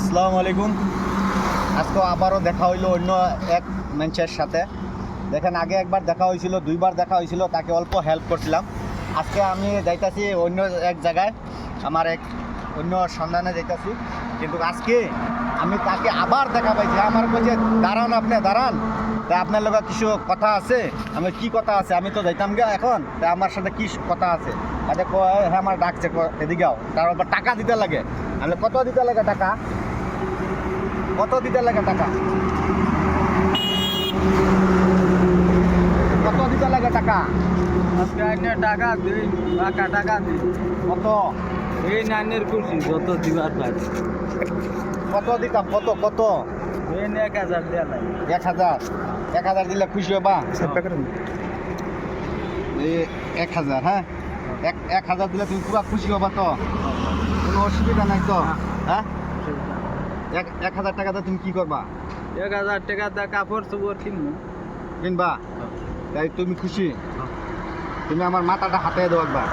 আসসালামু আলাইকুম। আজকে আবারও দেখা হইলো অন্য এক মানুষের সাথে। দেখেন আগে একবার দেখা হয়েছিল, দুইবার দেখা হয়েছিল, তাকে অল্প হেল্প করছিলাম। আজকে আমি যাইতাছি অন্য এক জায়গায়, আমার এক অন্য সন্ধানে যাইতাছি, কিন্তু আজকে আমি তাকে আবার দেখা পাইছি। আমার কাছে দাঁড়ান, আপনি দাঁড়ান, তা আপনার লোক কিছু কথা আছে। আমি কি কথা আছে, আমি তো যাইতাম গে এখন, তা আমার সাথে কি কথা আছে? তাতে কয় হ্যাঁ আমার ডাকছে, এদিকেও তার আবার টাকা দিতে লাগে। আমি কত দিতে লাগে টাকা, কত দিতে লাগে টাকা, কত দিতে লাগে টাকা? আজকে আইনে টাকা দিই, টাকা দিই। কত? এই নানের খুশি যত দিবার পারে। কত দিতাম, কত কত? এই 1000 দেওয়া লাগে। 1000, 1000 দিলে খুশি হবা? এই 1000, হ্যাঁ 1000 দিলে তুমি খুব খুশি হবা তো? কোনো অসুবিধা নাই তো? হ্যাঁ 1000 টাকাতে তুমি কি করবা? 1000 টাকা দিয়ে কাপড় চোপড় কিনবো। কিনবা? তাই তুমি খুশি? তুমি আমার মাথাটা হাতে দেবো একবার,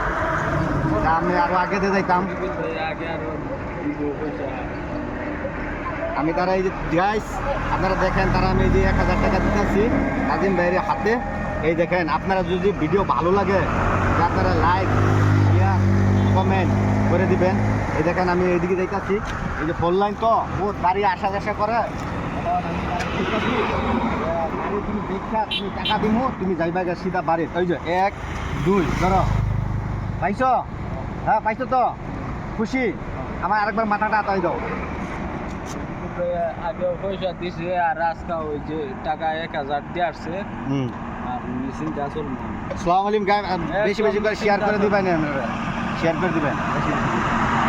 তা আমি আরো আগে দিয়ে যাইতাম। আগে আরো দিব পয়সা। আমি তারা এই যে গাইস, আপনারা দেখেন, তারা আমি এই যে 1000 টাকা দিতেছি নাজিম ভাইয়ের হাতে। এই দেখেন, আপনারা যদি ভিডিও ভালো লাগে আপনারা লাইক, শেয়ার, কমেন্ট করে দিবেন। এই দেখেন আমি এইদিকে যাইতাছি, এই যে ফোন লাইন তো বহুত গাড়ি আসা যাসা করে। গাড়ি তুমি দেখা, তুমি টাকা দিমু, তুমি যাইবা গে সিধা বাড়ি। ওই যে 1 2 ধরো, পাইছো? হ্যাঁ পাইছো তো? খুশি? আমার আরেকবার মাথাটা আতাই দাও। আগে পয়সা দিছে আর আজকে ওই যে টাকা 1000 দিয়ে আসছে আর মেশিনটা চলবে। আসসালামু আলাইকুম, বেশি বেশি করে শেয়ার করে দিবেন, শেয়ার করে দিবেন।